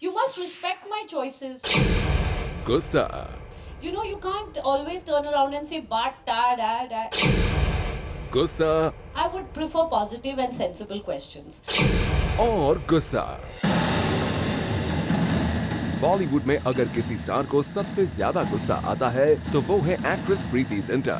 You must respect my choices. गुस्सा, You can't always turn around and say, but, da. गुस्सा I would prefer positive and sensible questions. और गुस्सा। बॉलीवुड में अगर किसी स्टार को सबसे ज्यादा गुस्सा आता है तो वो है एक्ट्रेस प्रीति जिंटा।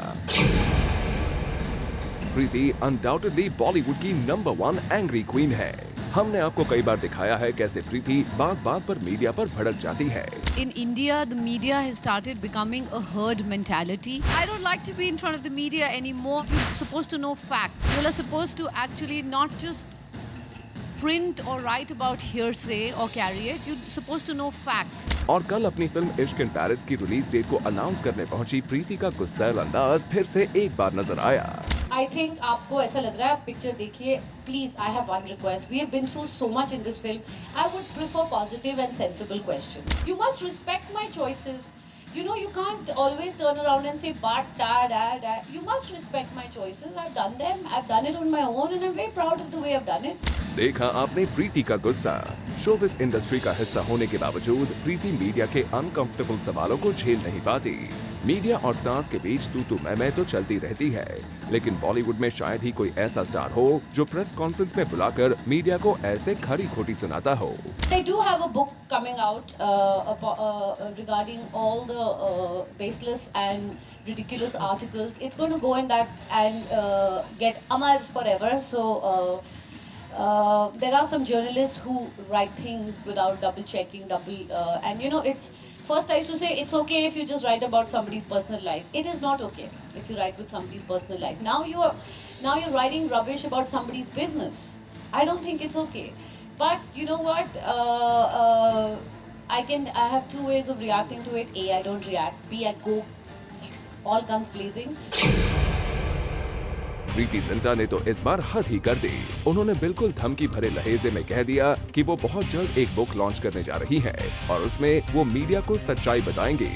प्रीति अनडाउटेडली बॉलीवुड की नंबर 1 एंग्री क्वीन है। हमने आपको कई बार दिखाया है कैसे प्रीति बात बात पर मीडिया पर भड़क जाती है। In India, the media has started becoming a herd mentality. I don't like to be in front of the media anymore. You're supposed to know facts. You are supposed to actually not just print or write about hearsay or carry it. You're supposed to know facts. और कल अपनी film इश्क in Paris की release date को announce करने पहुंची प्रीति का गुस्सैल अंदाज फिर से एक बार नजर आया। I think आपको ऐसा लग रहा है, आप पिक्चर देखिए please. I have one request. We have been through so much in this film. I would prefer positive and sensible questions. You must respect my choices. You can't always turn around and say but, da. You must respect my choices. I've done them. I've done it on my own and I'm very proud of the way I've done it. देखा आपने प्रीति का गुस्सा। Showbiz industry का हिस्सा होने के बावजूद प्रीति media के अनकंफर्टेबल सवालों को झेल नहीं पाती। मीडिया और स्टार्स के बीच तू मैं तो चलती रहती है, लेकिन बॉलीवुड में शायद ही कोई ऐसा स्टार हो जो प्रेस कॉन्फ्रेंस में बुलाकर मीडिया को ऐसे खरी खोटी सुनाता हो। They do have a book coming out regarding all the baseless and ridiculous articles. It's going to go in that and get amar forever. So there are some journalists who write things without double checking, and it's. First, I used to say it's okay if you just write about somebody's personal life. It is not okay if you write with somebody's personal life. Now you're writing rubbish about somebody's business. I don't think it's okay. But you know what? I have two ways of reacting to it. A, I don't react. B, I go all guns blazing. Preity Zinta ने तो इस बार हद ही कर दी। उन्होंने बिल्कुल धमकी भरे लहेजे में कह दिया कि वो बहुत जल्द एक बुक लॉन्च करने जा रही है और उसमें वो मीडिया को सच्चाई बताएंगी।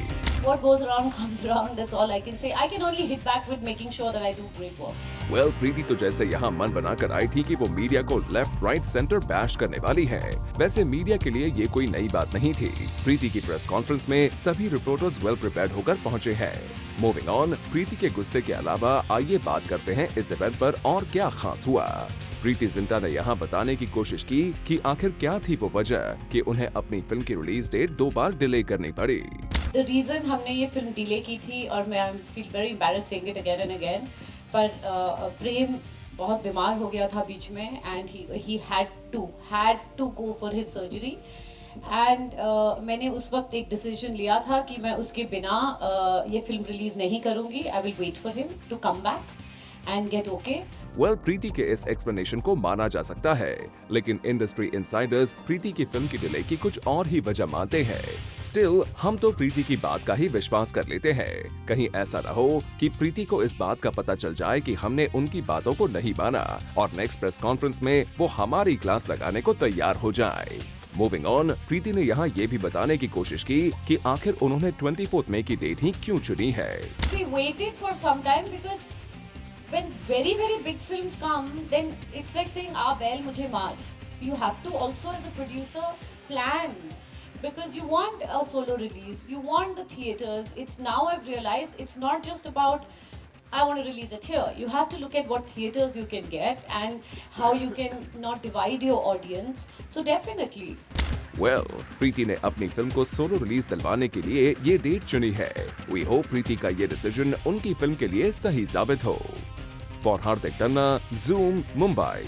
What goes around comes around. That's all I can say. I can only hit back with making sure that I do great work. Well, प्रीति तो जैसे यहाँ मन बनाकर आई थी कि वो मीडिया को लेफ्ट राइट सेंटर बैश करने वाली है। वैसे मीडिया के लिए ये कोई नई बात नहीं थी। प्रीति की प्रेस कॉन्फ्रेंस में सभी रिपोर्टर्स वेल प्रिपेयर्ड होकर पहुंचे हैं। मूविंग ऑन, प्रीति के गुस्से के अलावा आइए बात करते हैं इस इवेंट पर और क्या खास हुआ। प्रीति जिंटा ने यहाँ बताने की कोशिश की कि आखिर क्या थी वो वजह कि उन्हें अपनी फिल्म की रिलीज डेट 2 बार डिले करनी पड़ी। The reason हमने ये फिल्म डिले की थी और मैं feel very embarrassed saying it again and again, पर प्रेम बहुत बीमार हो गया था बीच में and he had to go for his surgery and मैंने उस वक्त एक डिसीजन लिया था कि मैं उसके बिना ये फिल्म रिलीज नहीं करूंगी। I will wait for him to come back and get okay. Well, प्रीति के इस एक्सप्लेनेशन को माना जा सकता है, लेकिन इंडस्ट्री इनसाइडर्स प्रीति की फिल्म की डिले की कुछ और ही वजह मानते हैं। स्टिल हम तो प्रीति की बात का ही विश्वास कर लेते हैं। कहीं ऐसा न हो कि प्रीति को इस बात का पता चल जाए कि हमने उनकी बातों को नहीं माना और नेक्स्ट प्रेस कॉन्फ्रेंस में वो हमारी क्लास लगाने को तैयार हो जाए। मूविंग ऑन, प्रीति ने यहाँ ये भी बताने की कोशिश की कि आखिर उन्होंने 24 मई की डेट ही क्यों चुनी है। We waited for some time because when very big films come, then it's like saying, well, mujhe maar. You have to also as a producer plan because you want a solo release. You want the theaters. It's now I've realized it's not just about I want to release it here. You have to look at what theaters you can get and how you can not divide your audience. So definitely. Well, प्रीति ने अपनी film को solo release दिलवाने के लिए ये date चुनी है। We hope प्रीति का ये डिसीजन उनकी फिल्म के लिए सही साबित हो। For Hardik Tanna, Zoom, Mumbai.